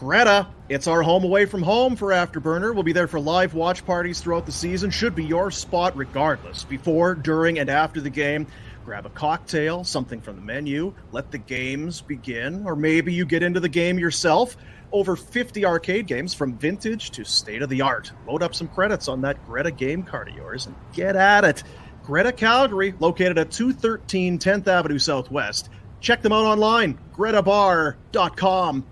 Greta, it's our home away from home for Afterburner. We'll be there for live watch parties throughout the season. Should be your spot regardless. Before, during, and after the game, grab a cocktail, something from the menu, let the games begin, or maybe you get into the game yourself. Over 50 arcade games from vintage to state-of-the-art. Load up some credits on that Greta game card of yours and get at it. Greta Calgary, located at 213 10th Avenue Southwest. Check them out online, gretabar.com.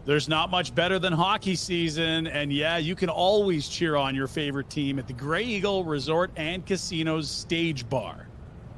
There's not much better than hockey season, and yeah, you can always cheer on your favorite team at the Grey Eagle Resort and Casino's Stage Bar.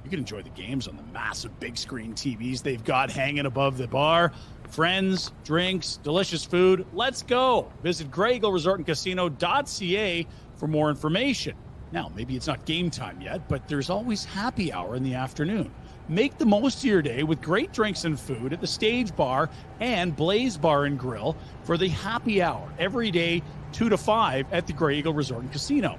You can enjoy the games on the massive big screen TVs they've got hanging above the bar. Friends, drinks, delicious food. Let's go. Visit Grey Eagle Resort and Casino.ca for more information. Now, maybe it's not game time yet, but there's always happy hour in the afternoon. Make the most of your day with great drinks and food at the Stage Bar and Blaze Bar and Grill for the happy hour every day, 2 to 5 at the Grey Eagle Resort and Casino.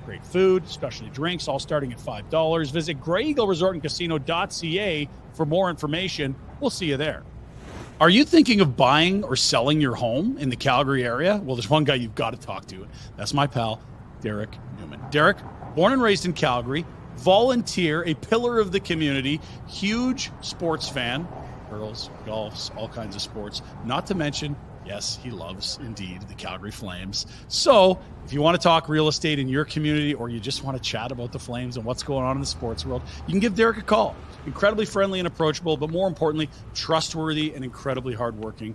Great food, specialty drinks, all starting at $5. Visit Grey Eagle Resort and Casino.ca for more information. We'll see you there. Are you thinking of buying or selling your home in the Calgary area? Well, there's one guy you've got to talk to. That's my pal, Derek Newman. Derek, born and raised in Calgary, volunteer, a pillar of the community, huge sports fan, girls, golfs, all kinds of sports, not to mention, yes, he loves indeed the Calgary Flames. So if you want to talk real estate in your community, or you just want to chat about the Flames and what's going on in the sports world, you can give Derek a call. Incredibly friendly and approachable, but more importantly, trustworthy and incredibly hardworking.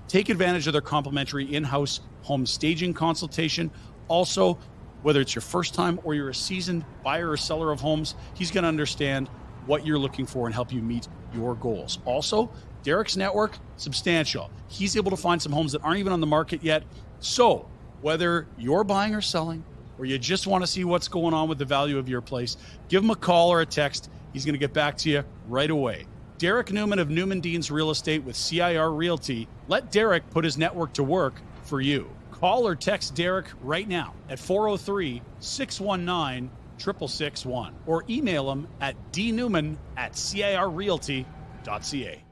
Take advantage of their complimentary in-house home staging consultation. Also, whether it's your first time or you're a seasoned buyer or seller of homes, he's going to understand what you're looking for and help you meet your goals. Also, Derek's network, substantial. He's able to find some homes that aren't even on the market yet. So whether you're buying or selling, or you just want to see what's going on with the value of your place, give him a call or a text. He's going to get back to you right away. Derek Newman of Newman Deans Real Estate with CIR Realty. Let Derek put his network to work for you. Call or text Derek right now at 403-619-6661 or email him at dnewman@cirrealty.ca.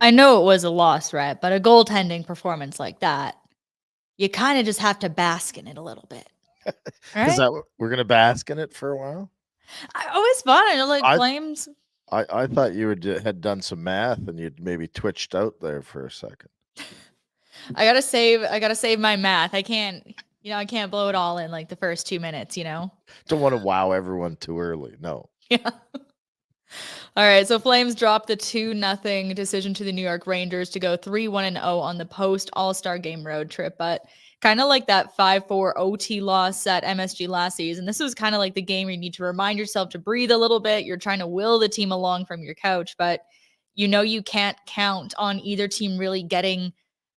I know it was a loss, Rhett, but a goaltending performance like that, you kind of just have to bask in it a little bit. Right? Is that what we're going to bask in it for a while? Oh, it's fun. I know, like Flames. I thought you had done some math and you'd maybe twitched out there for a second. I gotta save my math. I can't blow it all in like the first 2 minutes, Don't want to wow everyone too early. No. Yeah. All right, so Flames dropped the 2-0 decision to the New York Rangers to go 3-1-0 on the post All-Star Game road trip, but kind of like that 5-4 OT loss at MSG last season. This was kind of like the game where you need to remind yourself to breathe a little bit. You're trying to will the team along from your couch, but you can't count on either team really getting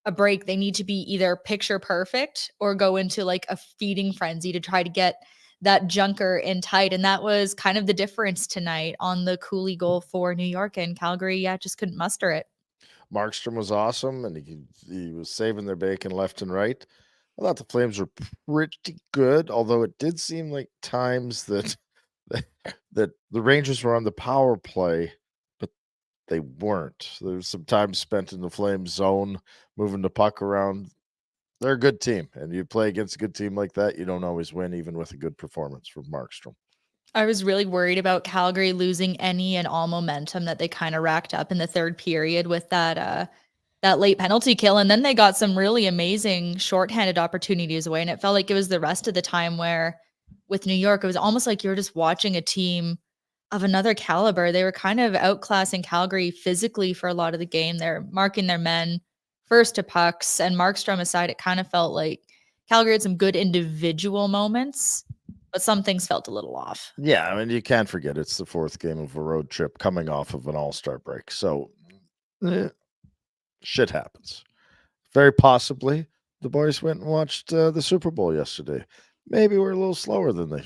a break. They need to be either picture perfect or go into like a feeding frenzy to try to get that junker in tight. And that was kind of the difference tonight on the Cooley goal for New York, and Calgary, just couldn't muster it. Markstrom was awesome, and he was saving their bacon left and right. I thought the Flames were pretty good, although it did seem like times that the Rangers were on the power play, but they weren't. There was some time spent in the Flames zone, moving the puck around. They're a good team, and you play against a good team like that, you don't always win, even with a good performance from Markstrom. I was really worried about Calgary losing any and all momentum that they kind of racked up in the third period with that late penalty kill. And then they got some really amazing shorthanded opportunities away. And it felt like it was the rest of the time where with New York, it was almost like you were just watching a team of another caliber. They were kind of outclassing Calgary physically for a lot of the game. They're marking their men first to pucks, and Markstrom aside, it kind of felt like Calgary had some good individual moments, but some things felt a little off. Yeah, I mean, you can't forget it's the fourth game of a road trip coming off of an all-star break. So shit happens. Very possibly the boys went and watched the Super Bowl yesterday. Maybe we're a little slower than they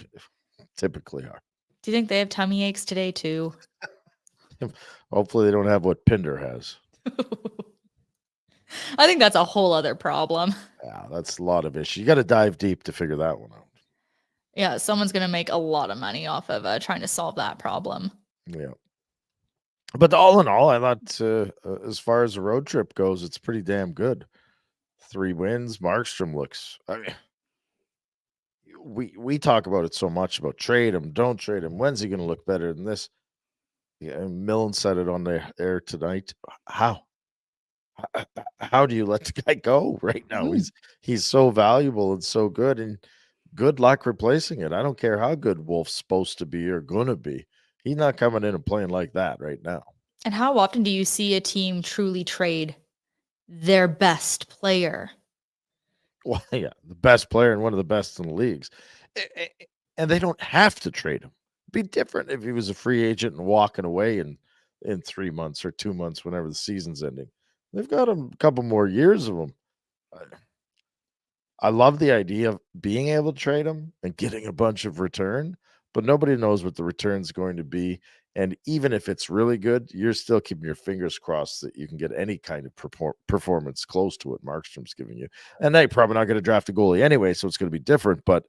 typically are. Do you think they have tummy aches today too? Hopefully they don't have what Pinder has. I think that's a whole other problem. Yeah, that's a lot of issues. You got to dive deep to figure that one out. Yeah, someone's going to make a lot of money off of trying to solve that problem. Yeah. But all in all, I thought as far as the road trip goes, it's pretty damn good. 3 wins. Markstrom looks. I mean, we talk about it so much about trade him, don't trade him. When's he going to look better than this? Yeah, and Millen said it on the air tonight. How? How do you let the guy go right now? Mm. He's so valuable and so good, and good luck replacing it. I don't care how good Wolf's supposed to be or gonna be. He's not coming in and playing like that right now. And how often do you see a team truly trade their best player? Well, yeah, the best player and one of the best in the leagues. And they don't have to trade him. It'd be different if he was a free agent and walking away in 3 months or 2 months, whenever the season's ending. They've got a couple more years of him. I love the idea of being able to trade him and getting a bunch of return, but nobody knows what the return's going to be. And even if it's really good, you're still keeping your fingers crossed that you can get any kind of performance close to what Markstrom's giving you. And they're probably not going to draft a goalie anyway, so it's going to be different. But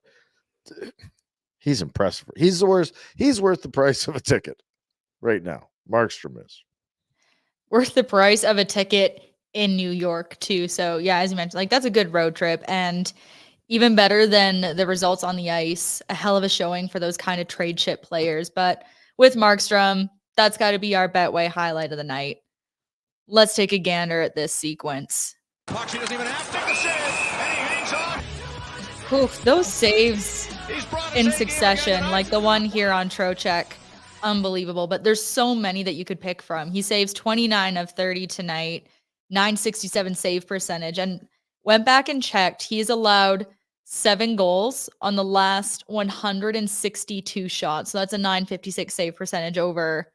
he's impressive. He's the worst. He's worth the price of a ticket right now. Markstrom is worth the price of a ticket in New York too. So yeah, as you mentioned, like that's a good road trip and even better than the results on the ice. A hell of a showing for those kind of trade chip players. But with Markstrom, that's got to be our Betway highlight of the night. Let's take a gander at this sequence. Doesn't even have to take the save, and he hangs on. Oof, those saves in succession, like the one here on Trocheck, unbelievable. But there's so many that you could pick from. He saves 29 of 30 tonight, 967 save percentage, and went back and checked. He's allowed 7 goals on the last 162 shots. So that's a 956 save percentage over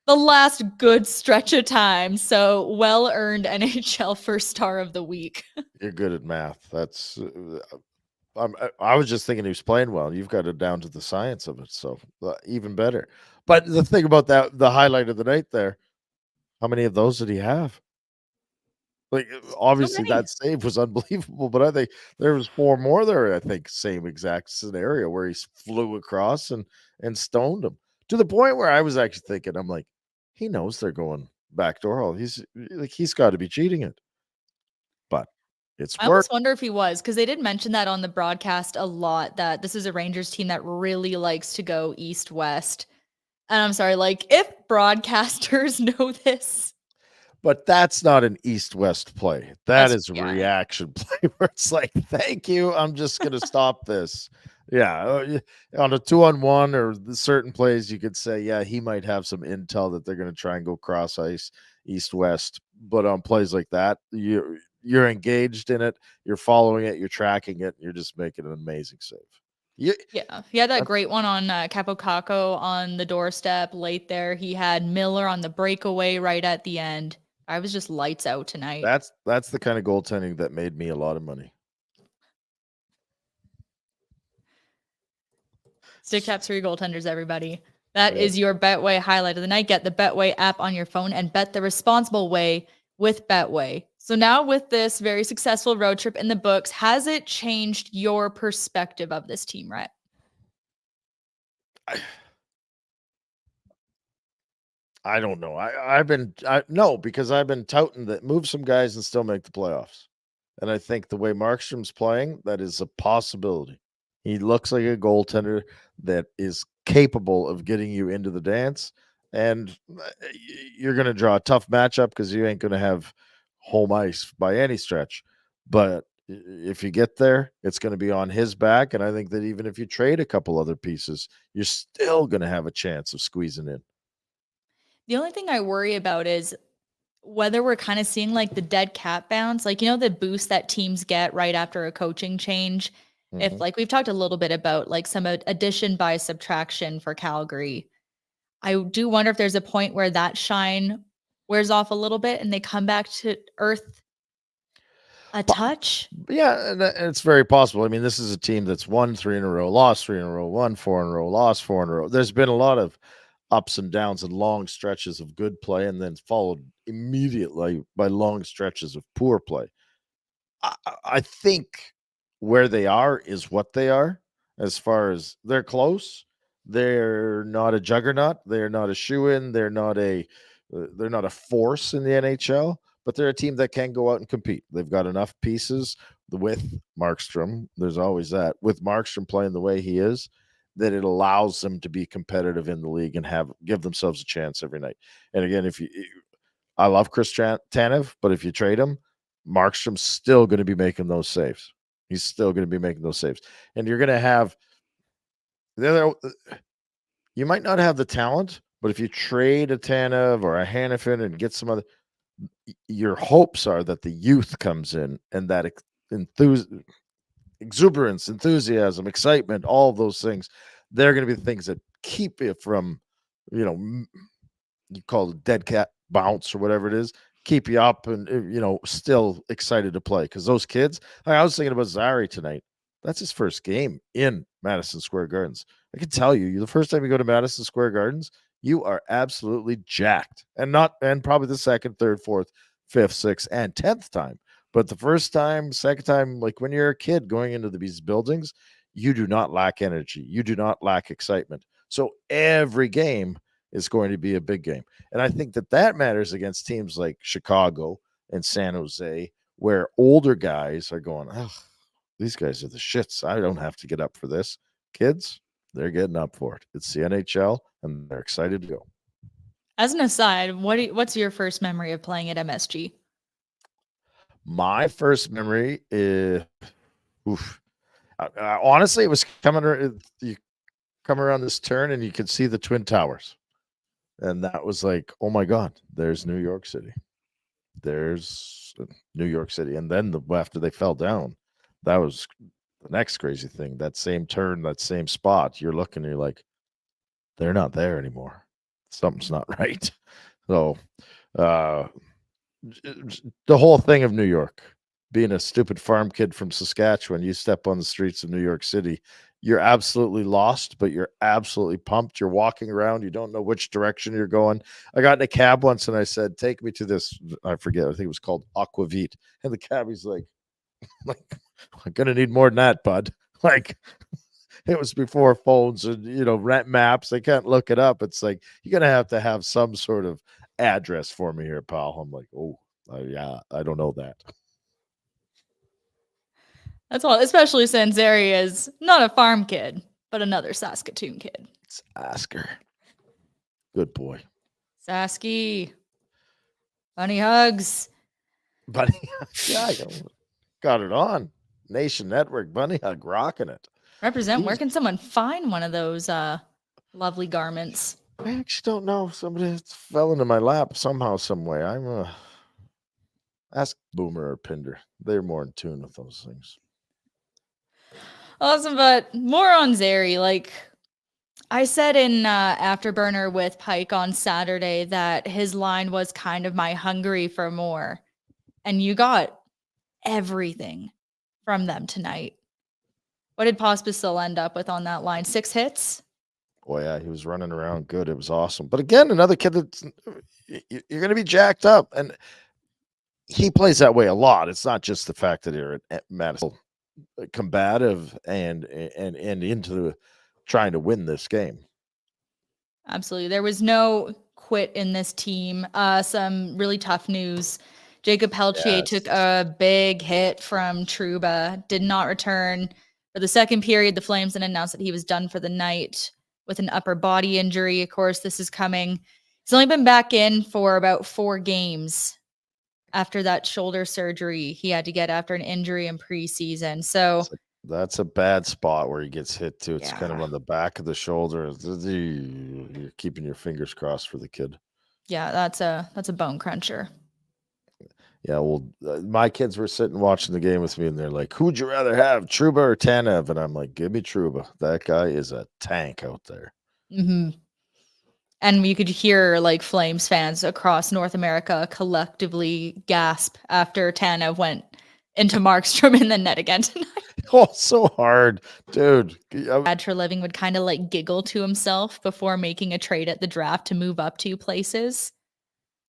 the last good stretch of time. So well-earned NHL first star of the week. You're good at math. That's I was just thinking he was playing well. You've got it down to the science of it, so even better. But the thing about that, the highlight of the night there, how many of those did he have? Like, obviously that save was unbelievable, but I think there was 4 more there. I think same exact scenario where he flew across and stoned him to the point where I was actually thinking, I'm like, he knows they're going backdoor. He's got to be cheating it, but it's I almost wonder if he was, because they did mention that on the broadcast a lot, that this is a Rangers team that really likes to go east-west. And I'm sorry, like, if broadcasters know this. But that's not an east-west play. That is a reaction play where it's like, thank you, I'm just going to stop this. Yeah, on a 2-on-1 or the certain plays, you could say, yeah, he might have some intel that they're going to try and go cross ice east-west. But on plays like that, you're engaged in it, you're following it, you're tracking it, you're just making an amazing save. Yeah, he had that great one on Capo Caco on the doorstep late there. He had Miller on the breakaway right at the end. I was just lights out tonight. That's the kind of goaltending that made me a lot of money. Stick Tap 3 goaltenders, everybody. That is your Betway highlight of the night. Get the Betway app on your phone and bet the responsible way with Betway. So now with this very successful road trip in the books, has it changed your perspective of this team, Rhett? I don't know. No, because I've been touting that move some guys and still make the playoffs. And I think the way Markstrom's playing, that is a possibility. He looks like a goaltender that is capable of getting you into the dance. And you're going to draw a tough matchup because you ain't going to have home ice by any stretch. But if you get there, it's going to be on his back. And I think that even if you trade a couple other pieces, you're still going to have a chance of squeezing in. The only thing I worry about is whether we're kind of seeing like the dead cat bounce, like, you know, the boost that teams get right after a coaching change. If like we've talked a little bit about like some addition by subtraction for Calgary, I do wonder if there's a point where that shine wears off a little bit and they come back to earth a touch. Yeah, and it's very possible. I mean, this is a team that's won 3 in a row, lost 3 in a row, won 4 in a row, lost 4 in a row. There's been a lot of ups and downs and long stretches of good play, and then followed immediately by long stretches of poor play. I think where they are is what they are, as far as they're close. They're not a juggernaut. They're not a shoe-in. They're not a force in the NHL, but they're a team that can go out and compete. They've got enough pieces with Markstrom. There's always that. With Markstrom playing the way he is, that it allows them to be competitive in the league and give themselves a chance every night. And again, I love Chris Tanev, but if you trade him, Markstrom's still going to be making those saves. He's still going to be making those saves. And you're going to have you might not have the talent, but if you trade a Tanev or a Hanifin and get some other, your hopes are that the youth comes in and that exuberance, enthusiasm, excitement, all of those things, they're going to be the things that keep you from, you call it dead cat bounce or whatever it is, keep you up and, still excited to play. Because those kids, I was thinking about Zary tonight. That's his first game in Madison Square Gardens. I can tell you, the first time you go to Madison Square Gardens, you are absolutely jacked. And probably the second, third, fourth, fifth, sixth, and 10th time. But the first time, second time, like when you're a kid going into these buildings, you do not lack energy. You do not lack excitement. So every game is going to be a big game. And I think that matters against teams like Chicago and San Jose, where older guys are going, oh, these guys are the shits. I don't have to get up for this. Kids, they're getting up for it. It's the NHL, and they're excited to go. As an aside, what's your first memory of playing at MSG? My first memory is, honestly, it was you come around this turn and you could see the Twin Towers. And that was like, oh my God, there's New York City. There's New York City. And then after they fell down, that was the next crazy thing. That same turn, that same spot, you're looking, you're like, they're not there anymore. Something's not right. So the whole thing of New York, being a stupid farm kid from Saskatchewan, you step on the streets of New York City, you're absolutely lost, but you're absolutely pumped. You're walking around. You don't know which direction you're going. I got in a cab once and I said, take me to this. I forget. I think it was called Aquavit. And the cabbie's like, I'm going to need more than that, bud. Like, it was before phones and, rent maps. They can't look it up. It's like, you're going to have some sort of address for me here, pal. I'm like, yeah, I don't know that. That's all, especially since Zary is not a farm kid, but another Saskatoon kid. It's Asker. Good boy. Sasky. Bunny hugs. Bunny hugs. Yeah, got it on. Nation Network, Bunny Hug, rocking it. Represent, where can someone find one of those lovely garments? I actually don't know. Somebody fell into my lap somehow, some way. Ask Boomer or Pinder. They're more in tune with those things. Awesome, but more on Zary. Like I said in Afterburner with Pike on Saturday that his line was kind of my hungry for more. And you got everything from them tonight. What did Pospisil end up with on that line? 6 hits? Oh, yeah, he was running around good. It was awesome. But again, another kid that's you're going to be jacked up. And he plays that way a lot. It's not just the fact that you're at Madison. Combative and into trying to win this game. Absolutely. There was no quit in this team. Some really tough news. Jacob Pelletier took a big hit from Trouba, did not return for the second period. The Flames then announced that he was done for the night with an upper body injury. Of course, this is coming. He's only been back in for about 4 games after that shoulder surgery he had to get after an injury in preseason. So that's a bad spot where he gets hit too. It's kind of on the back of the shoulder. You're keeping your fingers crossed for the kid. Yeah, that's a bone cruncher. Yeah, well, my kids were sitting watching the game with me, and they're like, "Who'd you rather have, Trouba or Tanev?" And I'm like, "Give me Trouba. That guy is a tank out there." Mm-hmm. And you could hear like Flames fans across North America collectively gasp after Tanev went into Markstrom in the net again tonight. Oh, so hard, dude. Brad Treliving would kind of like giggle to himself before making a trade at the draft to move up 2 places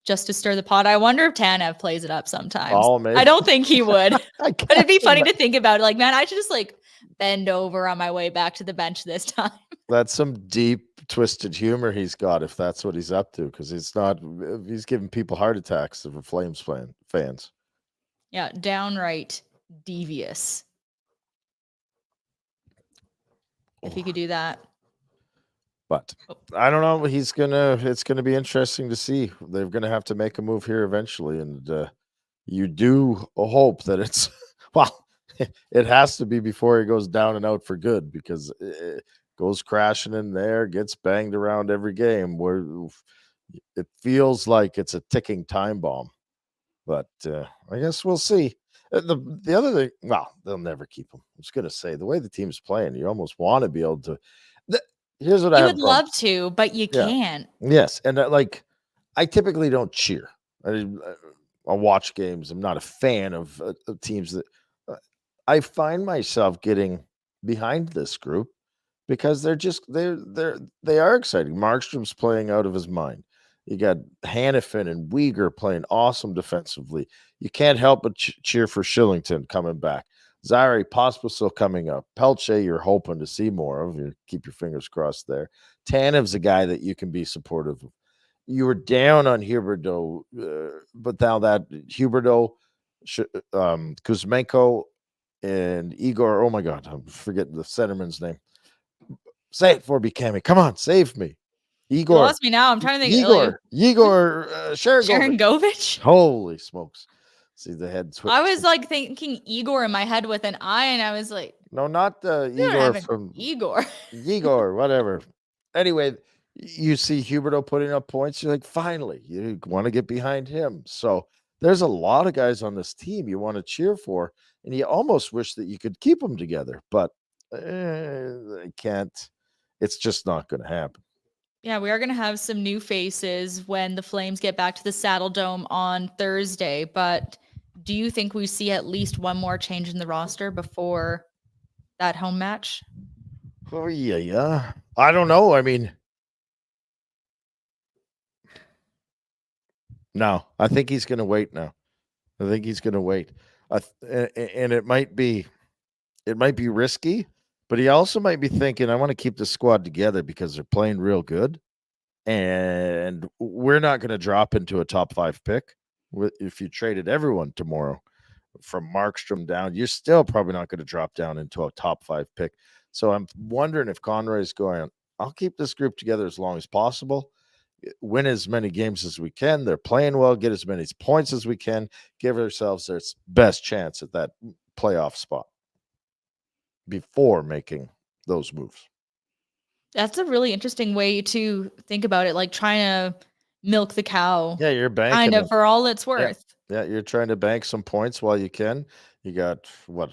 just to stir the pot. I wonder if Tanev plays it up sometimes. Oh, maybe. I don't think he would. I But it'd be funny can't to think about it. Like, man, I should just like bend over on my way back to the bench this time. That's some deep, twisted humor he's got if that's what he's up to, because he's giving people heart attacks for Flames fans. Yeah, downright devious. If he could do that. But I don't know. It's gonna be interesting to see. They're gonna have to make a move here eventually, and you do hope that it's well. It has to be before he goes down and out for good, because it goes crashing in there, gets banged around every game, where it feels like it's a ticking time bomb. But I guess we'll see. The other thing, well, they'll never keep him. I was going to say, the way the team's playing, you almost want to be able to. Here's what I You have would a problem. love to, but you Yeah. can't. Yes, and I typically don't cheer. I watch games. I'm not a fan of teams that. I find myself getting behind this group because they are exciting. Markstrom's playing out of his mind. You got Hannafin and Uyghur playing awesome defensively. You can't help but cheer for Shillington coming back. Zaire Pospisil coming up. Pelche, you're hoping to see more of. You keep your fingers crossed there. Tanev's a guy that you can be supportive of. You were down on Huberdeau, but now that Huberdeau, Kuzmenko, and Igor, oh my God, I'm forgetting the centerman's name. Say it for me, Cami. Come on, save me. Igor. You lost me now. I'm trying to think. Igor Sharon Govich. Holy smokes. See the head twitch. I was like thinking Igor in my head with an I, and I was like, no, not the Igor from Igor. Igor, whatever. Anyway, you see Huberdeau putting up points. You're like, finally, you want to get behind him. So there's a lot of guys on this team you want to cheer for, and you almost wish that you could keep them together, but I can't. It's just not going to happen. Yeah, we are going to have some new faces when the Flames get back to the Saddle Dome on Thursday, but do you think we see at least one more change in the roster before that home match? Oh, yeah. I don't know. I mean, no, I think he's going to wait now. I think he's going to wait. And it might be risky, but he also might be thinking, I want to keep the squad together because they're playing real good. And we're not going to drop into a top 5 pick. If you traded everyone tomorrow from Markstrom down, you're still probably not going to drop down into a top 5 pick. So I'm wondering if Conroy's going, I'll keep this group together as long as possible, win as many games as we can. They're playing well, get as many points as we can, give ourselves their best chance at that playoff spot before making those moves. That's a really interesting way to think about it, like trying to milk the cow. Yeah, you're banking kind of for all it's worth. Yeah, you're trying to bank some points while you can. You got a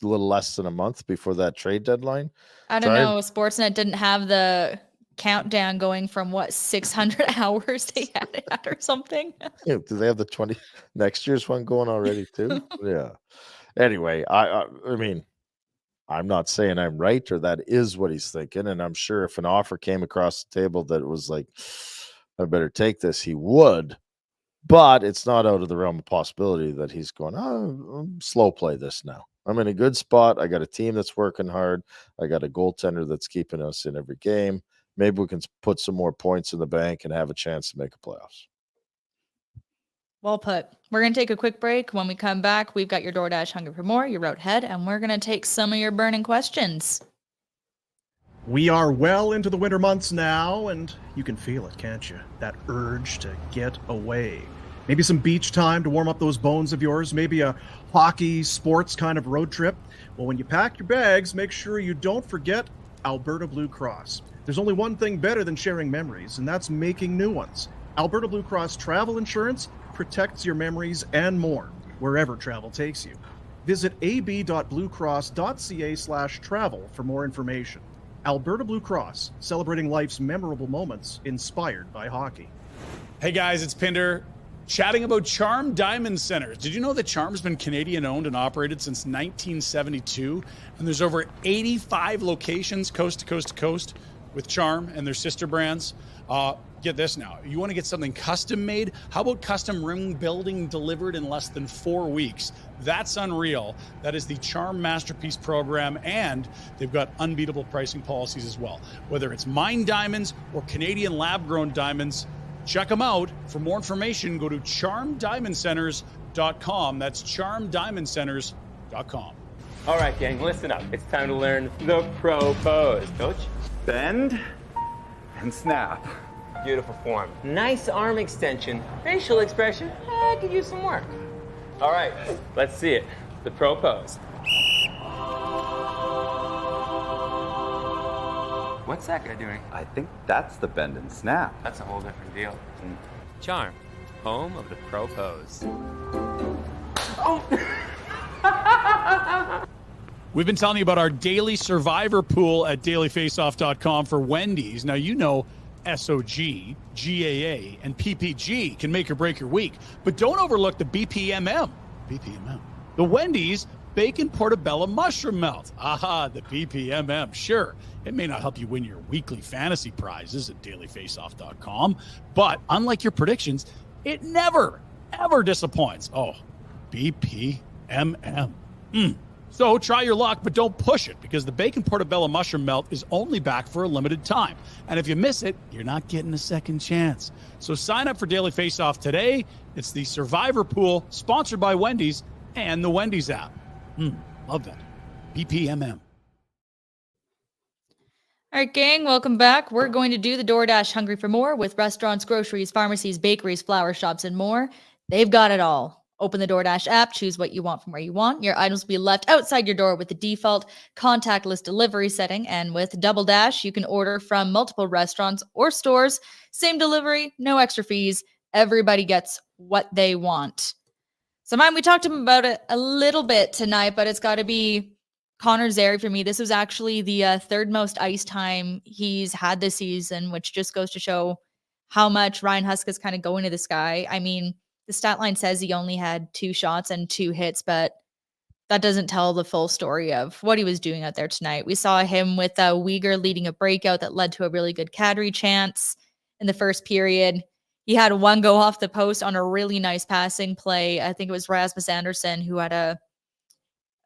little less than a month before that trade deadline. I don't know. Sportsnet didn't have the countdown going from 600 hours they had it at or something. Yeah, do they have the next year's one going already too? Yeah. Anyway, I mean, I'm not saying I'm right or that is what he's thinking. And I'm sure if an offer came across the table that was like, I better take this, he would. But it's not out of the realm of possibility that he's going, slow play this now. I'm in a good spot. I got a team that's working hard. I got a goaltender that's keeping us in every game. Maybe we can put some more points in the bank and have a chance to make a playoffs. Well put. We're going to take a quick break. When we come back, we've got your DoorDash Hunger for More, your Road Head, and we're going to take some of your burning questions. We are well into the winter months now, and you can feel it, can't you? That urge to get away. Maybe some beach time to warm up those bones of yours. Maybe a hockey, sports kind of road trip. Well, when you pack your bags, make sure you don't forget Alberta Blue Cross. There's only one thing better than sharing memories, and that's making new ones. Alberta Blue Cross Travel Insurance protects your memories and more, wherever travel takes you. Visit ab.bluecross.ca/travel for more information. Alberta Blue Cross, celebrating life's memorable moments inspired by hockey. Hey guys, it's Pinder. Chatting about Charm Diamond Centers. Did you know that Charm's been Canadian owned and operated since 1972? And there's over 85 locations coast to coast to coast with Charm and their sister brands. Get this now. You want to get something custom made? How about custom ring building delivered in less than 4 weeks? That's unreal. That is the Charm Masterpiece program, and they've got unbeatable pricing policies as well. Whether it's mine diamonds or Canadian lab-grown diamonds, check them out. For more information, go to charmdiamondcenters.com. That's charmdiamondcenters.com. All right, gang, listen up. It's time to learn the pro pose. Coach? Bend and snap. Beautiful form. Nice arm extension. Facial expression. Could use some work. All right, let's see it. The pro pose. What's that guy doing? I think that's the bend and snap. That's a whole different deal. Charm, home of the pro pose. Oh! We've been telling you about our daily survivor pool at dailyfaceoff.com for Wendy's. Now, you know SOG, GAA, and PPG can make or break your week, but don't overlook the BPMM. The Wendy's Bacon Portobello Mushroom Melt. Aha, the BPMM. Sure, it may not help you win your weekly fantasy prizes at dailyfaceoff.com, but unlike your predictions, it never, ever disappoints. Oh, BPMM. So try your luck, but don't push it, because the Bacon Portobello Mushroom Melt is only back for a limited time. And if you miss it, you're not getting a second chance. So sign up for Daily Face-Off today. It's the Survivor Pool, sponsored by Wendy's and the Wendy's app. Love that. BPMM. All right, gang, welcome back. We're going to do the DoorDash Hungry for More with restaurants, groceries, pharmacies, bakeries, flower shops, and more. They've got it all. Open the DoorDash app, choose what you want from where you want. Your items will be left outside your door with the default contactless delivery setting. And with Double Dash, you can order from multiple restaurants or stores. Same delivery, no extra fees. Everybody gets what they want. So, mine, we talked about it a little bit tonight, but it's got to be Connor Zary for me. This was actually the third most ice time he's had this season, which just goes to show how much Ryan Husk is kind of going to this guy. I mean, the stat line says he only had 2 shots and 2 hits, but that doesn't tell the full story of what he was doing out there tonight. We saw him with Uyghur leading a breakout that led to a really good Kadri chance in the first period. He had one go off the post on a really nice passing play. I think it was Rasmus Andersson who had a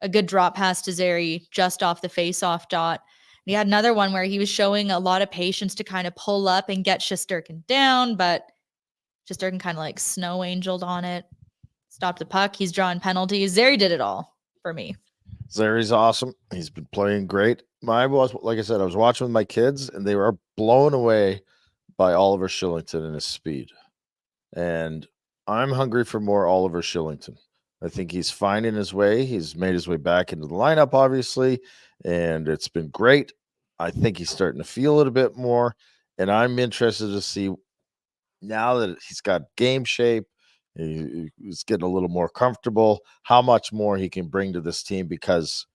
good drop pass to Zary just off the face-off dot. And he had another one where he was showing a lot of patience to kind of pull up and get Shesterkin down, but Shesterkin kind of like snow angeled on it, stopped the puck. He's drawing penalties. Zary did it all for me. Zary's awesome. He's been playing great. Like I said, I was watching with my kids, and they were blown away by Oliver Shillington and his speed. And I'm hungry for more Oliver Shillington. I think he's finding his way. He's made his way back into the lineup, obviously, and it's been great. I think he's starting to feel it a bit more, and I'm interested to see, now that he's got game shape, he's getting a little more comfortable, how much more he can bring to this team, because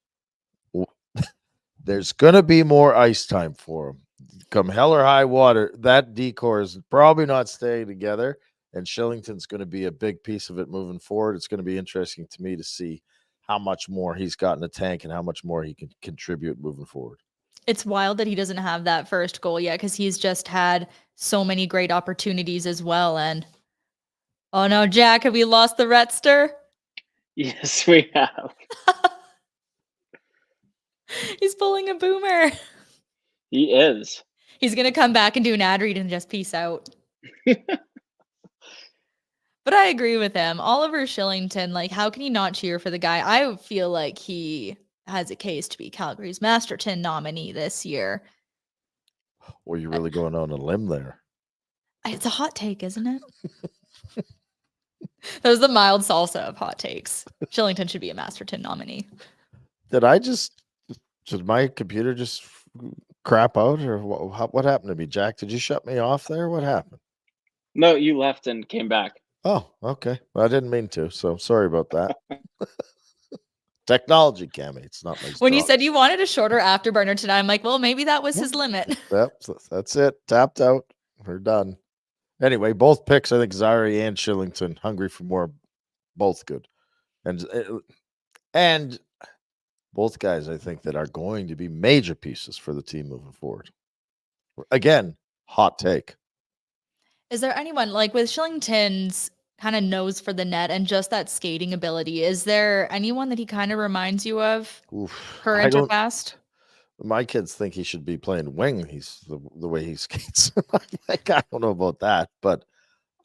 there's going to be more ice time for him. Come hell or high water, that decor is probably not staying together, and Shillington's going to be a big piece of it moving forward. It's going to be interesting to me to see how much more he's got in the tank and how much more he can contribute moving forward. It's wild that he doesn't have that first goal yet, because he's just had so many great opportunities as well. And oh no, Jack, have we lost the Rhettster? Yes, we have. He's pulling a boomer. He is. He's going to come back and do an ad read and just peace out. But I agree with him. Oliver Shillington, like, how can you not cheer for the guy? I feel like he has a case to be Calgary's Masterton nominee this year. Or you really going on a limb there? It's a hot take, isn't it? That was the mild salsa of hot takes. Shillington should be a Masterton nominee. Did my computer just crap out, or what happened to me, Jack? Did you shut me off there? What happened? No, you left and came back. Oh, okay. Well, I didn't mean to, so sorry about that. Technology, Cami. It's not my When you said you wanted a shorter afterburner tonight, I'm like, well, maybe that was his limit. Yep, that's it. Tapped out. We're done. Anyway, both picks, I think Zari and Shillington, hungry for more, both good. And both guys, I think, that are going to be major pieces for the team moving forward. Again, hot take. Is there anyone like with Shillington's kind of nose for the net and just that skating ability? Is there anyone that he kind of reminds you of, Oof, current or past? my kids think he should be playing wing. He's the way he skates. Like, I don't know about that, but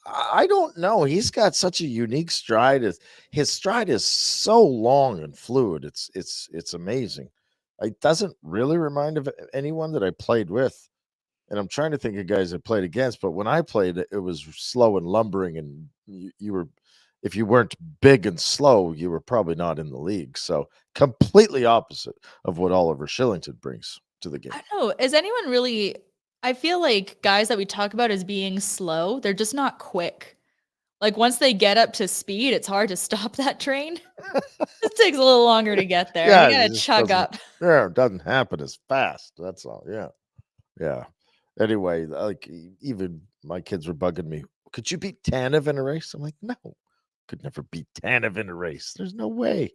I don't know. He's got such a unique stride. His stride is so long and fluid. It's amazing. It doesn't really remind of anyone that I played with. And I'm trying to think of guys I played against, but when I played, it was slow and lumbering, and you were, if you weren't big and slow, you were probably not in the league. So completely opposite of what Oliver Shillington brings to the game. I don't know. Is anyone really? I feel like guys that we talk about as being slow, they're just not quick. Like once they get up to speed, it's hard to stop that train. It takes a little longer to get there. Yeah, You it gotta just chug doesn't- up. Yeah, it doesn't happen as fast. That's all. Yeah. Yeah. Anyway, like even my kids were bugging me. Could you beat Tanev in a race? I'm like, no, could never beat Tanev in a race. There's no way.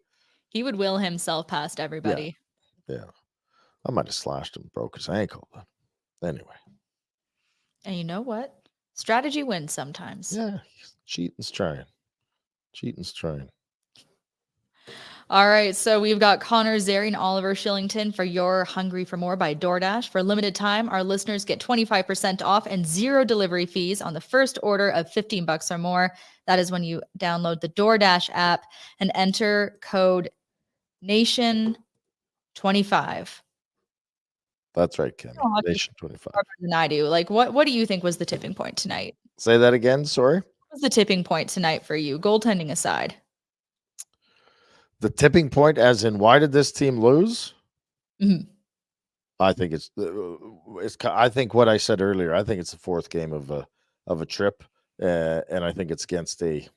He would will himself past everybody. Yeah. I might have slashed him, broke his ankle, but anyway. And you know what? Strategy wins sometimes. Yeah. Cheating's trying. Cheating's trying. All right, so we've got Connor Zeri and Oliver Shillington for Your Hungry for More by DoorDash. For a limited time, our listeners get 25% off and 0 delivery fees on the first order of $15 or more. That is when you download the DoorDash app and enter code NATION25. That's right, Cami. Oh, Nation 25. Than I do. Like, what do you think was the tipping point tonight? Say that again. Sorry. What was the tipping point tonight for you, goaltending aside? The tipping point, as in, why did this team lose? Mhm. I think it's. I think what I said earlier. I think it's the fourth game of a trip, and I think it's against a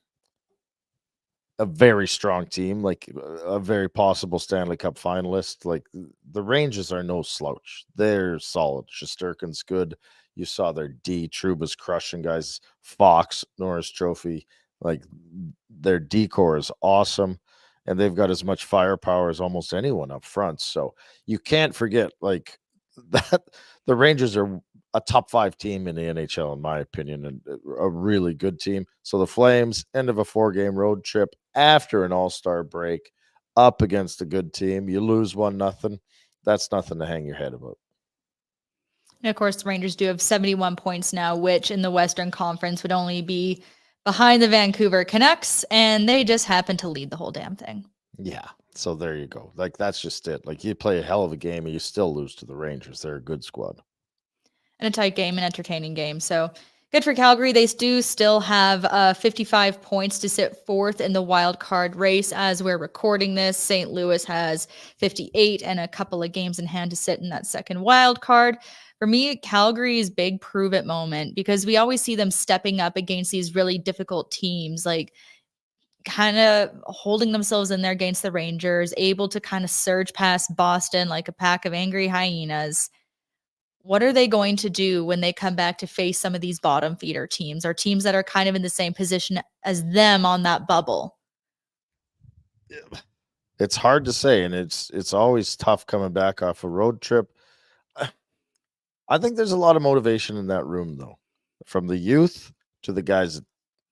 very strong team, like a very possible Stanley Cup finalist. Like the Rangers are no slouch. They're solid. Shesterkin's good. You saw their D. Trouba's crushing guys. Fox, Norris Trophy. Like their D-core is awesome. And they've got as much firepower as almost anyone up front. So you can't forget like that. The Rangers are a top 5 team in the NHL, in my opinion, and a really good team. So the Flames, end of a 4-game road trip after an all-star break, up against a good team. You lose 1-0. That's nothing to hang your head about. And of course, the Rangers do have 71 points now, which in the Western Conference would only be behind the Vancouver Canucks, and they just happen to lead the whole damn thing. Yeah. So there you go. Like, that's just it. Like, you play a hell of a game and you still lose to the Rangers. They're a good squad. And a tight game, an entertaining game. So good for Calgary. They do still have 55 points to sit fourth in the wild card race as we're recording this. St. Louis has 58 and a couple of games in hand to sit in that second wild card. For me, Calgary's big prove it moment, because we always see them stepping up against these really difficult teams, like kind of holding themselves in there against the Rangers, able to kind of surge past Boston like a pack of angry hyenas. What are they going to do when they come back to face some of these bottom feeder teams, or teams that are kind of in the same position as them on that bubble? It's hard to say, and it's always tough coming back off a road trip. I think there's a lot of motivation in that room, though, from the youth to the guys that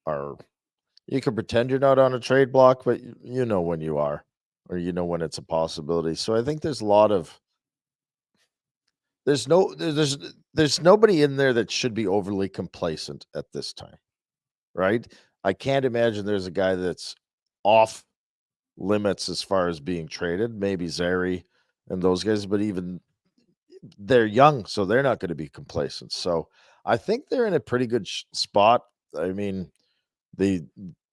are. You can pretend you're not on a trade block, but you know when you are, or you know when it's a possibility. So I think there's a lot of. There's nobody in there that should be overly complacent at this time, right? I can't imagine there's a guy that's off limits as far as being traded. Maybe Zeri and those guys, but even they're young, so they're not going to be complacent. So I think they're in a pretty good spot. I mean, they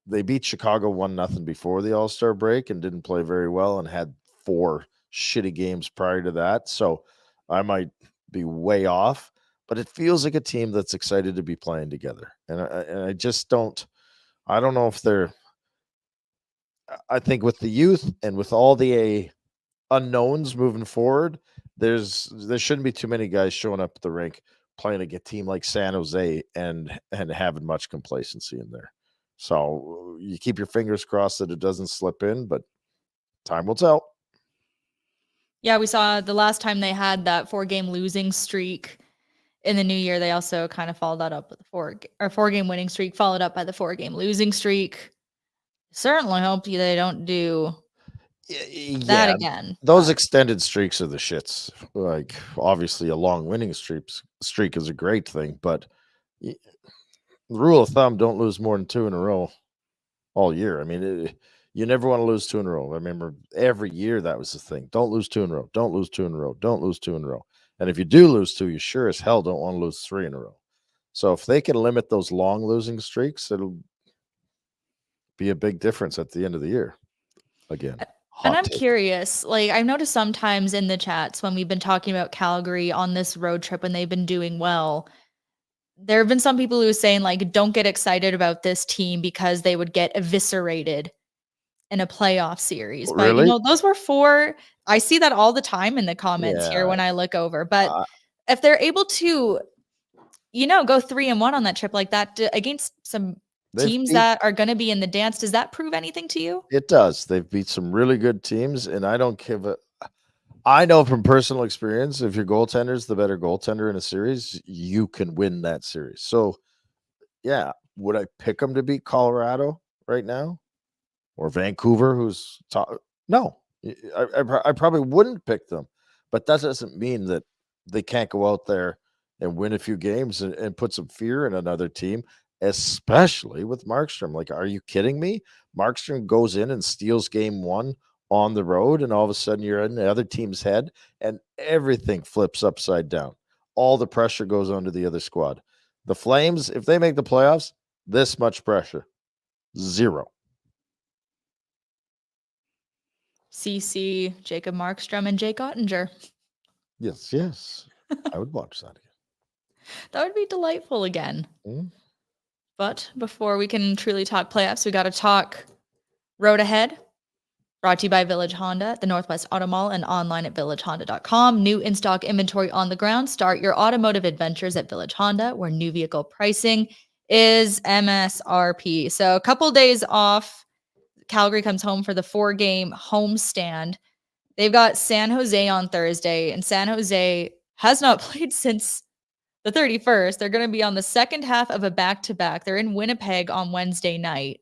beat Chicago 1-0 before the All-Star break and didn't play very well and had 4 shitty games prior to that. So I might be way off, but it feels like a team that's excited to be playing together. And I just don't. I don't know if they're. I think with the youth and with all the unknowns moving forward, there shouldn't be too many guys showing up at the rink playing a team like San Jose and having much complacency in there. So you keep your fingers crossed that it doesn't slip in, but time will tell. Yeah, we saw the last time they had that 4-game losing streak in the new year. They also kind of followed that up with a 4-game winning streak, followed up by the 4-game losing streak. Certainly hope they don't do that again. Those extended streaks are the shits. Like, obviously, a long winning streak is a great thing, but the rule of thumb: don't lose more than 2 in a row all year. I mean, you never want to lose 2 in a row. I remember every year that was the thing. Don't lose 2 in a row. Don't lose 2 in a row. Don't lose 2 in a row. And if you do lose 2, you sure as hell don't want to lose 3 in a row. So if they can limit those long losing streaks, it'll be a big difference at the end of the year. Again. And I'm curious, like I've noticed sometimes in the chats when we've been talking about Calgary on this road trip and they've been doing well, there have been some people who are saying like, don't get excited about this team because they would get eviscerated in a playoff series. But Really? those were 4. I see that all the time in the comments here when I look over. But if they're able to, go 3-1 on that trip like that against some teams that are going to be in the dance, does that prove anything to you? It does. They've beat some really good teams, and I don't give a. I know from personal experience, if your goaltender is the better goaltender in a series, you can win that series. So, yeah, would I pick them to beat Colorado right now, or Vancouver, who's top? No, I probably wouldn't pick them, but that doesn't mean that they can't go out there and win a few games and put some fear in another team, especially with Markstrom. Like, are you kidding me? Markstrom goes in and steals game 1 on the road, and all of a sudden you're in the other team's head, and everything flips upside down. All the pressure goes onto the other squad. The Flames, if they make the playoffs, this much pressure. 0. CC, Jacob Markstrom, and Jake Ottinger. Yes. I would watch that again. That would be delightful again. Mm. But before we can truly talk playoffs, we got to talk road ahead. Brought to you by Village Honda at the Northwest Auto Mall and online at villagehonda.com. New in-stock inventory on the ground. Start your automotive adventures at Village Honda, where new vehicle pricing is MSRP. So a couple days off. Calgary comes home for the 4-game homestand. They've got San Jose on Thursday, and San Jose has not played since the 31st. They're going to be on the second half of a back-to-back. They're in Winnipeg on Wednesday night.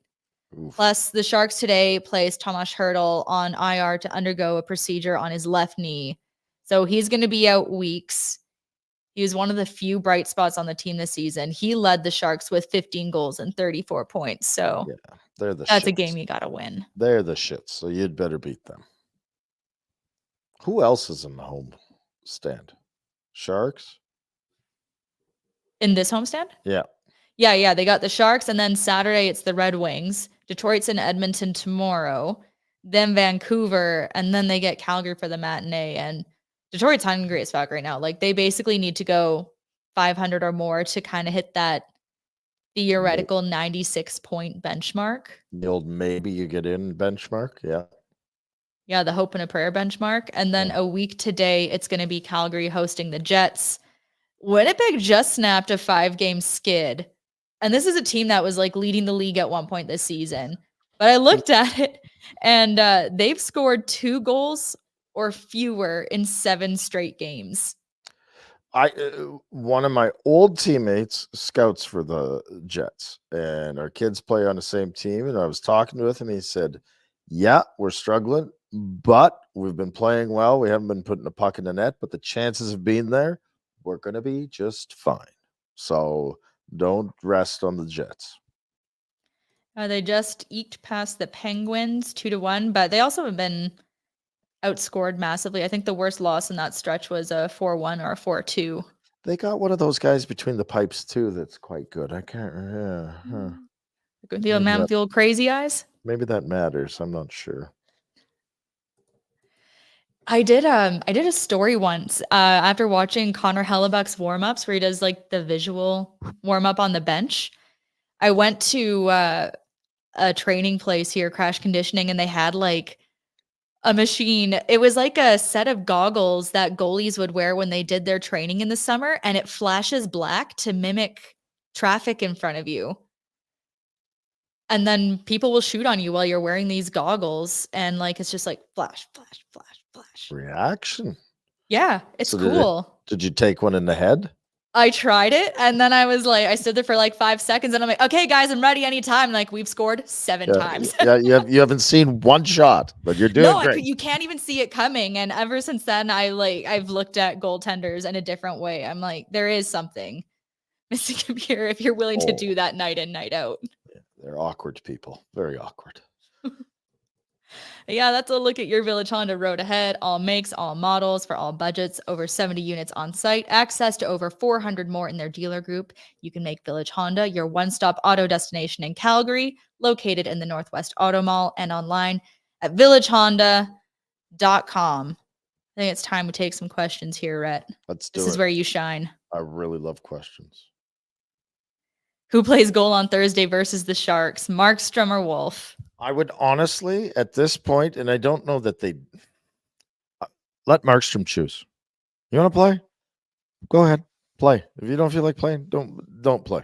Oof. Plus, the Sharks today placed Tomas Hertl on IR to undergo a procedure on his left knee. So he's going to be out weeks. He was one of the few bright spots on the team this season. He led the Sharks with 15 goals and 34 points. So yeah, that's a game you got to win. They're the shits, so you'd better beat them. Who else is in the home stand? Sharks? In this homestand? Yeah. Yeah. They got the Sharks, and then Saturday it's the Red Wings. Detroit's in Edmonton tomorrow, then Vancouver, and then they get Calgary for the matinee. And Detroit's hungry as fuck right now. Like, they basically need to go 500 or more to kind of hit that theoretical 96-point benchmark. The old maybe you get in benchmark, yeah. Yeah, the hope and a prayer benchmark. And then a week today, it's going to be Calgary hosting the Jets. Winnipeg just snapped a 5-game skid. And this is a team that was like leading the league at one point this season. But I looked at it, and they've scored 2 goals or fewer in 7 straight games. One of my old teammates scouts for the Jets, and our kids play on the same team. And I was talking with him. He said, yeah, we're struggling, but we've been playing well. We haven't been putting a puck in the net, but the chances of being there, we're going to be just fine. So don't rest on the Jets. They just eked past the Penguins 2-1, but they also have been outscored massively. I think the worst loss in that stretch was a 4-1 or a 4-2. They got one of those guys between the pipes too that's quite good. I can't remember. The old man with the old crazy eyes? Maybe that matters. I'm not sure. I did a story once after watching Connor Hellebuck's warm-ups where he does like the visual warm-up on the bench. I went to a training place here, Crash Conditioning, and they had like a machine. It was like a set of goggles that goalies would wear when they did their training in the summer, and it flashes black to mimic traffic in front of you. And then people will shoot on you while you're wearing these goggles, and like it's just like flash, flash, flash, flash. Reaction. Yeah, it's So cool. Did you take one in the head? I tried it, and then I was like, I stood there for like 5 seconds, and I'm like, okay, guys, I'm ready anytime. Like we've scored 7 times. Yeah, you haven't seen one shot, but you're doing No, great. you can't even see it coming. And ever since then, I've looked at goaltenders in a different way. I'm like, there is something missing here if you're willing to do that night in, night out. Yeah, they're awkward people. Very awkward. Yeah, that's a look at your Village Honda road ahead. All makes, all models for all budgets, over 70 units on site, access to over 400 more in their dealer group. You can make Village Honda your one-stop auto destination in Calgary, located in the Northwest Auto Mall and online at villagehonda.com. I think it's time we take some questions here, Rhett. Let's do This is where you shine. I really love questions. Who plays goal on Thursday versus the Sharks? Markstrom or Wolf? I would honestly, at this point, and I don't know that they let Markstrom choose. You want to play? Go ahead, play. If you don't feel like playing, don't play.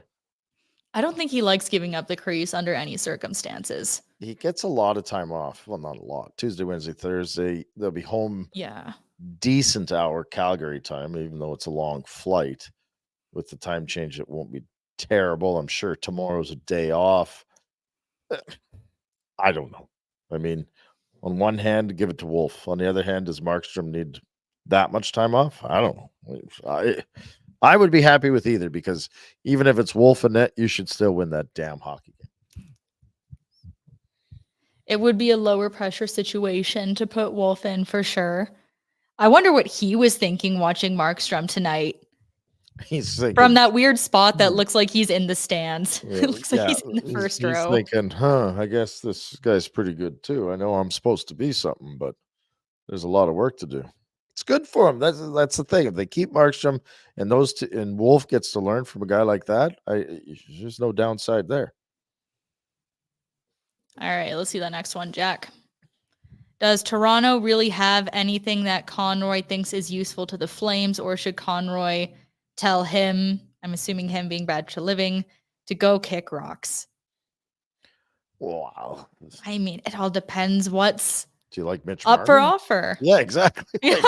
I don't think he likes giving up the crease under any circumstances. He gets a lot of time off. Well, not a lot. Tuesday, Wednesday, Thursday. They'll be home. Yeah. Decent hour Calgary time, even though it's a long flight. With the time change, it won't be terrible. I'm sure tomorrow's a day off. I don't know. I mean, on one hand, give it to Wolf. On the other hand, does Markstrom need that much time off? I don't know. I would be happy with either, because even if it's Wolf and net, you should still win that damn hockey game. It would be a lower pressure situation to put Wolf in for sure. I wonder what he was thinking watching Markstrom tonight. He's thinking, from that weird spot that looks like he's in the stands. Yeah, It looks like he's in the first row. He's thinking, I guess this guy's pretty good too. I know I'm supposed to be something, but there's a lot of work to do. It's good for him. That's the thing. If they keep Markstrom and those two, and Wolf gets to learn from a guy like that, there's no downside there. All right, let's see the next one, Jack. Does Toronto really have anything that Conroy thinks is useful to the Flames, or should Conroy tell him, I'm assuming him being Brad Treliving, to go kick rocks? Wow. I mean, it all depends what's Do you like Mitch up for Marner? offer. Yeah, exactly. Yeah.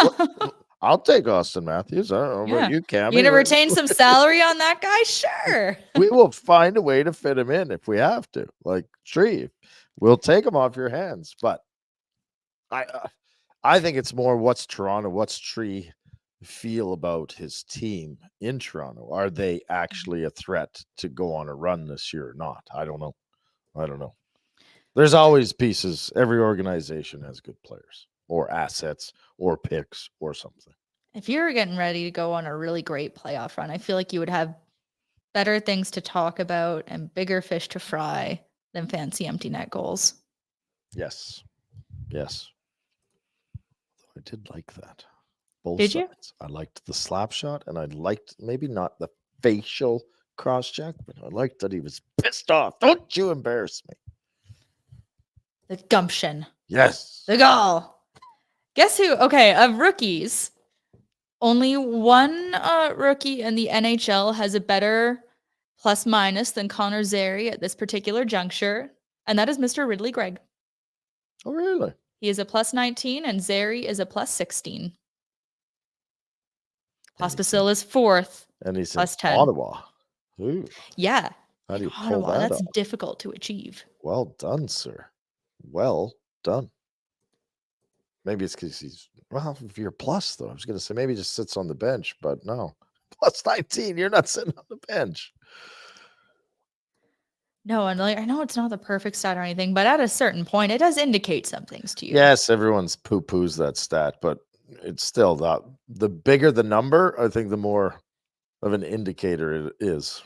I'll take Austin Matthews. I don't know about you, Cami. You gonna retain some salary on that guy? Sure. We will find a way to fit him in if we have to. Like Tree, we'll take him off your hands. But I think it's more what's Tree feel about his team in Toronto. Are they actually a threat to go on a run this year or not? I don't know. There's always pieces. Every organization has good players or assets or picks or something. If you're getting ready to go on a really great playoff run, I feel like you would have better things to talk about and bigger fish to fry than fancy empty net goals. Yes. I did like that. Both Did sides. I liked the slap shot, and I liked maybe not the facial cross check, but I liked that he was pissed off. Don't you embarrass me. The gumption. Yes. The gall. Guess who? Okay, of rookies, only one rookie in the NHL has a better plus minus than Connor Zary at this particular juncture, and that is Mr. Ridley Gregg. Oh, really? He is a plus 19, and Zary is a plus 16. Pospisil is fourth. And he's plus in 10. Ottawa. Ooh. Yeah. How do you pull Ottawa, that that's off? difficult to achieve. Well done, sir. Well done. Maybe it's because if you're plus, though, I was going to say maybe he just sits on the bench, but no. Plus 19, you're not sitting on the bench. No, and I know it's not the perfect stat or anything, but at a certain point, it does indicate some things to you. Yes, everyone's poo-poos that stat, but it's still the bigger the number, I think the more of an indicator it is.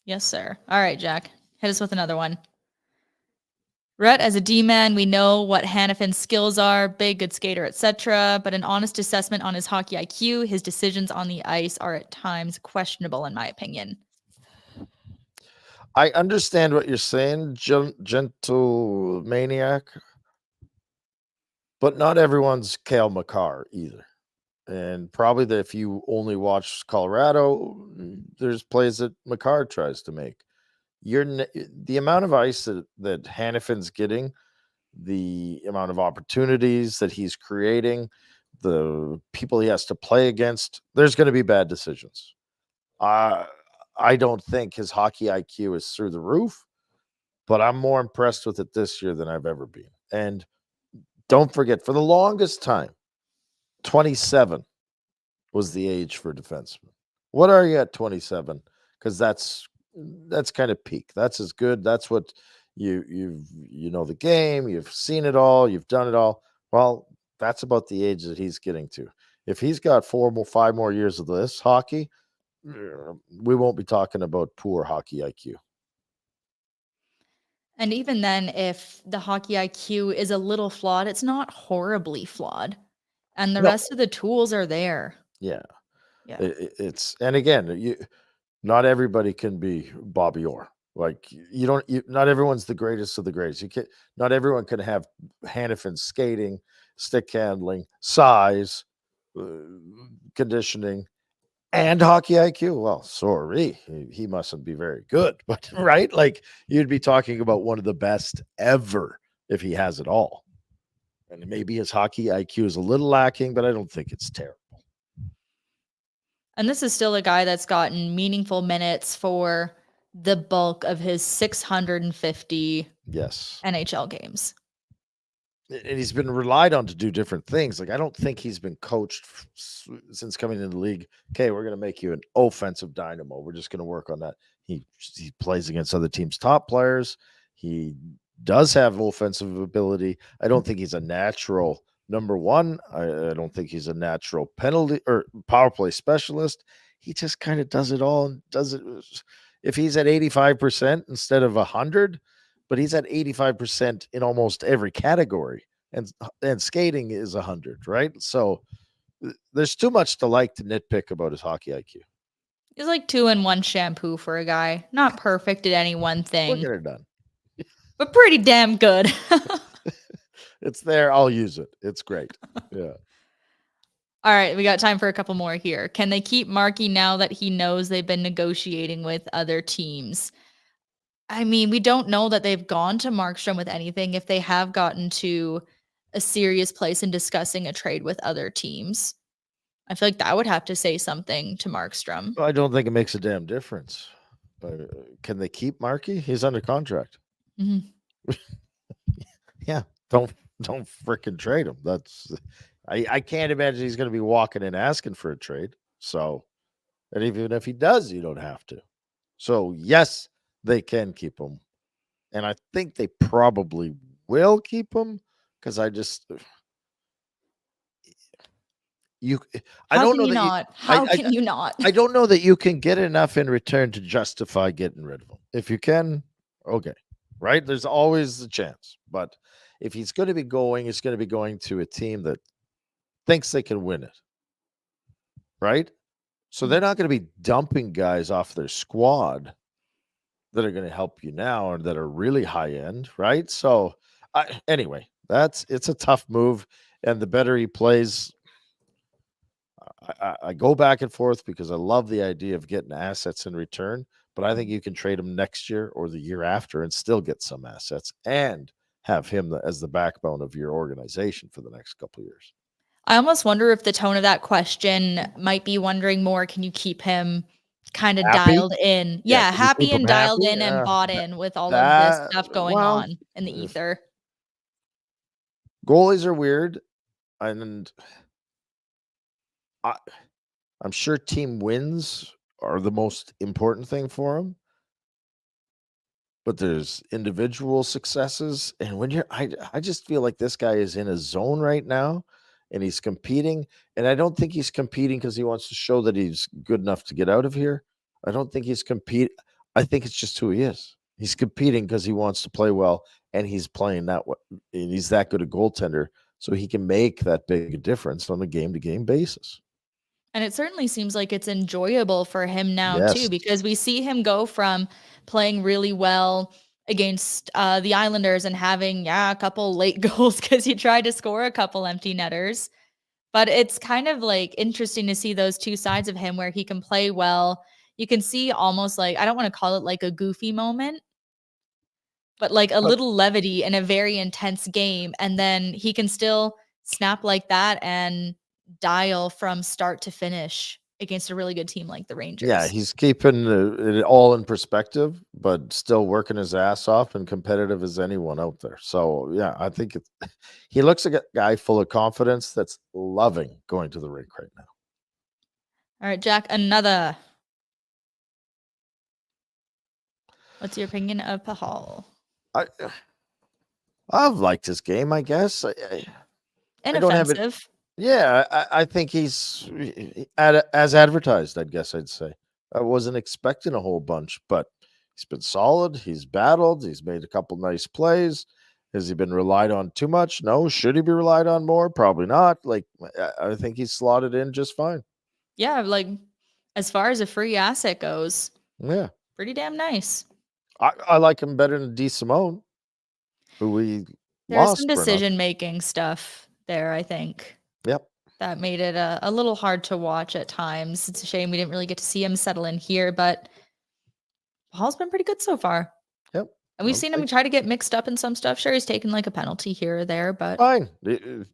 Yes, sir. All right, Jack. Hit us with another one. Rhett, as a D-man, we know what Hanifin's skills are, big, good skater, etc. But an honest assessment on his hockey IQ, his decisions on the ice are at times questionable, in my opinion. I understand what you're saying, gentle maniac. But not everyone's Cale Makar either. And probably that if you only watch Colorado, there's plays that Makar tries to make. The amount of ice that Hannafin's getting, the amount of opportunities that he's creating, the people he has to play against, there's going to be bad decisions. I don't think his hockey IQ is through the roof, but I'm more impressed with it this year than I've ever been. And don't forget, for the longest time, 27 was the age for defensemen. What are you at 27? Because that's kind of peak. That's as good. That's what you know the game. You've seen it all. You've done it all. Well, that's about the age that he's getting to. If he's got 5 more years of this hockey, we won't be talking about poor hockey IQ. And even then, if the hockey IQ is a little flawed, it's not horribly flawed. And the rest of the tools are there. Yeah. Yeah. It's, and again, not everybody can be Bobby Orr. Like not everyone's the greatest of the greatest. Not everyone can have Hannafin's skating, stick handling, size, conditioning, and hockey IQ. Well, sorry, he mustn't be very good, but right? Like you'd be talking about one of the best ever if he has it all. And maybe his hockey IQ is a little lacking, but I don't think it's terrible. And this is still a guy that's gotten meaningful minutes for the bulk of his 650 NHL games. And he's been relied on to do different things. Like, I don't think he's been coached since coming into the league. Okay, we're going to make you an offensive dynamo. We're just going to work on that. He plays against other teams' top players. He does have offensive ability. I don't think he's a natural number one. I don't think he's a natural penalty or power play specialist. He just kind of does it all and does it. If he's at 85% instead of 100, but he's at 85% in almost every category, and skating is 100, right? So there's too much to like to nitpick about his hockey IQ. He's like 2-in-1 shampoo for a guy. Not perfect at any one thing. We'll get her done. But pretty damn good. It's there. I'll use it. It's great. Yeah. All right, we got time for a couple more here. Can they keep Markey now that he knows they've been negotiating with other teams? I mean, we don't know that they've gone to Markstrom with anything if they have gotten to a serious place in discussing a trade with other teams. I feel like that would have to say something to Markstrom. I don't think it makes a damn difference. Can they keep Markey? He's under contract. Mm-hmm. Yeah, don't freaking trade him. I can't imagine he's going to be walking in asking for a trade. So, and even if he does, you don't have to. So yes, they can keep him, and I think they probably will keep him because I just I don't know that How can you not? I don't know that you can get enough in return to justify getting rid of him. If you can, okay, right? There's always the chance, but if he's going to be going, it's going to be going to a team that thinks they can win it, right? So they're not going to be dumping guys off their squad that are going to help you now or that are really high end, right? So anyway, it's a tough move, and the better he plays, I go back and forth because I love the idea of getting assets in return, but I think you can trade him next year or the year after and still get some assets and have him as the backbone of your organization for the next couple of years. I almost wonder if the tone of that question might be wondering more, can you keep him kind of dialed in? Yeah, happy and dialed in and bought in with all of this stuff going on in the ether. Goalies are weird, and I'm sure team wins are the most important thing for him. But there's individual successes, and when I just feel like this guy is in a zone right now, and he's competing. And I don't think he's competing because he wants to show that he's good enough to get out of here. I don't think he's competing. I think it's just who he is. He's competing because he wants to play well, and he's playing that way. And he's that good a goaltender, so he can make that big a difference on a game-to-game basis. And it certainly seems like it's enjoyable for him now, too, because we see him go from playing really well against the Islanders and having, a couple late goals because he tried to score a couple empty netters. But it's kind of like interesting to see those two sides of him where he can play well. You can see almost like, I don't want to call it like a goofy moment, but like a little levity in a very intense game. And then he can still snap like that and dial from start to finish against a really good team like the Rangers. Yeah, he's keeping it all in perspective, but still working his ass off and competitive as anyone out there. So, yeah, I think he looks like a guy full of confidence that's loving going to the rink right now. All right, Jack, another. What's your opinion of Pahal? I've liked his game, I guess. I don't have it. Inoffensive. Yeah, I think he's as advertised, I guess I'd say. I wasn't expecting a whole bunch, but he's been solid. He's battled. He's made a couple nice plays. Has he been relied on too much? No. Should he be relied on more? Probably not. Like, I think he's slotted in just fine. Yeah, like as far as a free asset goes, Yeah. pretty damn nice. I like him better than D. Simone, who we There's lost some for nothing. decision-making stuff there, I think. Yep. That made it a little hard to watch at times. It's a shame we didn't really get to see him settle in here, but Paul's been pretty good so far. Yep. And we've seen him try to get mixed up in some stuff. Sure, he's taken like a penalty here or there, but Fine.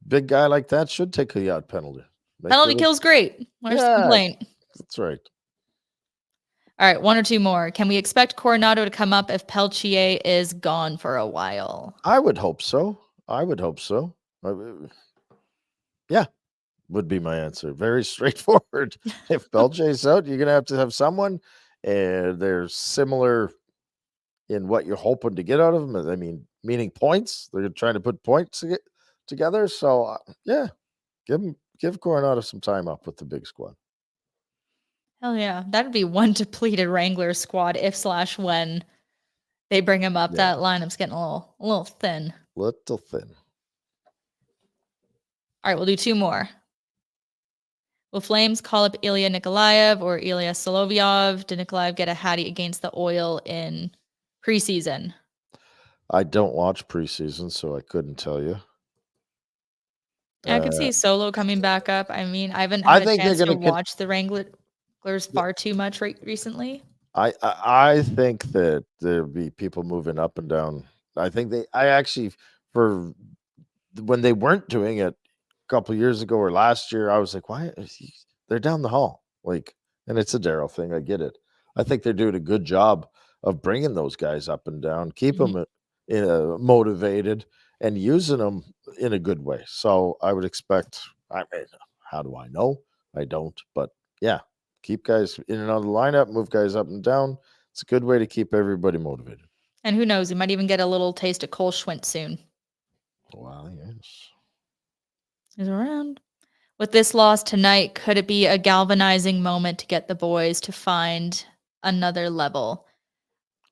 Big guy like that should take a yacht penalty. penalty kill's great. Where's the complaint? That's right. All right, one or two more. Can we expect Coronado to come up if Peltier is gone for a while? I would hope so. Yeah, would be my answer. Very straightforward. If Peltier's out, you're going to have someone, and they're similar in what you're hoping to get out of them. I mean, meaning points. They're trying to put points together. So, yeah, give Coronado some time up with the big squad. Hell yeah. That'd be one depleted Wrangler squad if/when they bring him up. Yeah. That lineup's getting a little thin. Little thin. All right, we'll do two more. Will Flames call up Ilya Nikolaev or Ilya Solovyov? Did Nikolaev get a hattie against the Oil in preseason? I don't watch preseason, so I couldn't tell you. Yeah, I could see Solo coming back up. I mean, I haven't had a chance to watch the Wranglers far too much recently. I think that there'll be people moving up and down. I actually, for when they weren't doing it a couple of years ago or last year, I was like, why? They're down the hall. Like, and it's a Daryl thing. I get it. I think they're doing a good job of bringing those guys up and down, keep them motivated and using them in a good way. So I would expect, how do I know? I don't, but yeah, keep guys in and out of the lineup, move guys up and down. It's a good way to keep everybody motivated. And who knows, we might even get a little taste of Cole Schwint soon. Well, yes. He's around. With this loss tonight, could it be a galvanizing moment to get the boys to find another level?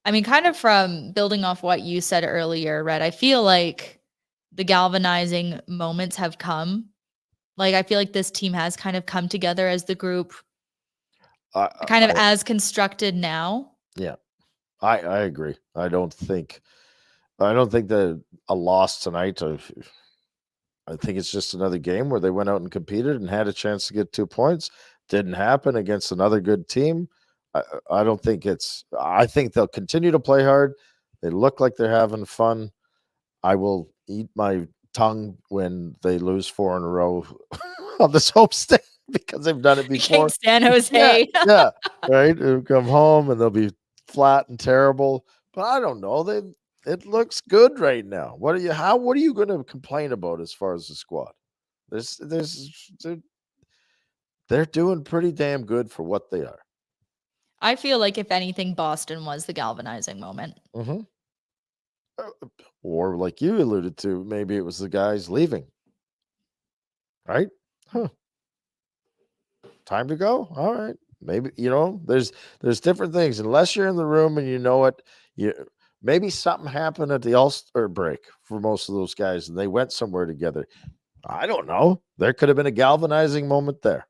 I mean, kind of from building off what you said earlier, Rhett, I feel like the galvanizing moments have come. Like, I feel like this team has kind of come together as the group, as constructed now. Yeah, I agree. I don't think that a loss tonight. I think it's just another game where they went out and competed and had a chance to get 2 points. Didn't happen against another good team. I don't think I think they'll continue to play hard. They look like they're having fun. I will eat my tongue when they lose 4 in a row on this hope stick because they've done it before. Against San Jose. Yeah, right. They'll come home and they'll be flat and terrible. But I don't know. It looks good right now. What are you going to complain about as far as the squad? They're doing pretty damn good for what they are. I feel like if anything, Boston was the galvanizing moment. Mm-hmm. Or like you alluded to, maybe it was the guys leaving. Right? Huh. Time to go? All right. Maybe, there's different things. Unless you're in the room and you know it, maybe something happened at the All-Star break for most of those guys and they went somewhere together. I don't know. There could have been a galvanizing moment there.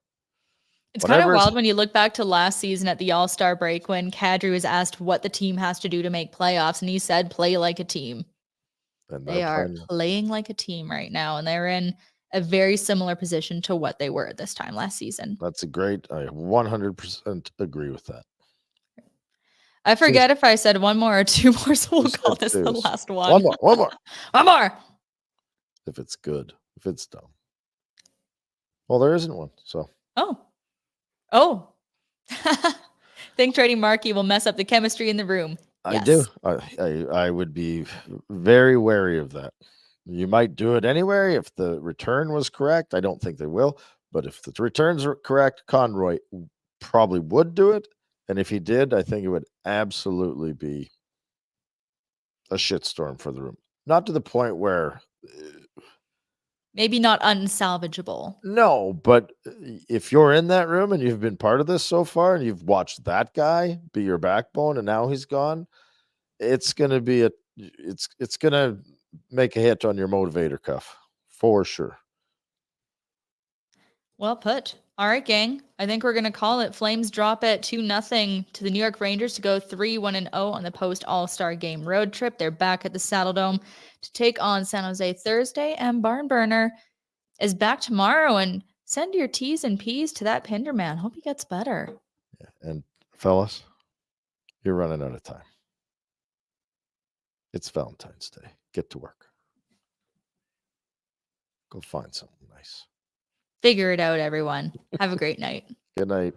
It's kind of Whatever is- wild when you look back to last season at the All-Star break when Kadri was asked what the team has to do to make playoffs, and he said, play like a team. and They they're are playing- playing like a team right now, and they're in a very similar position to what they were at this time last season. That's a great. I 100% agree with that. I forget if I said one more or two more, so we'll You call said this two. the last one. One more. One more. One more. If it's good. If it's dumb. Well, there isn't one. So Oh. Think trading Markey will mess up the chemistry in the room. I do. I would be very wary of that. You might do it anyway if the return was correct. I don't think they will, but if the returns are correct, Conroy probably would do it. And if he did, I think it would absolutely be a shitstorm for the room. Not to the point where Maybe not unsalvageable. no, but if you're in that room and you've been part of this so far and you've watched that guy be your backbone and now he's gone, it's gonna be it's gonna make a hit on your motivator cuff for sure. Well put. All right, gang. I think we're going to call it. Flames drop it 2-0 to the New York Rangers to go 3-1-0 on the post All-Star game road trip. They're back at the Saddle Dome to take on San Jose Thursday, and Barn Burner is back tomorrow. And send your T's and P's to that Pinder man. Hope he gets better. Yeah. And fellas, you're running out of time. It's Valentine's Day. Get to work. Go find something nice. Figure it out, everyone. Have a great night. Good night.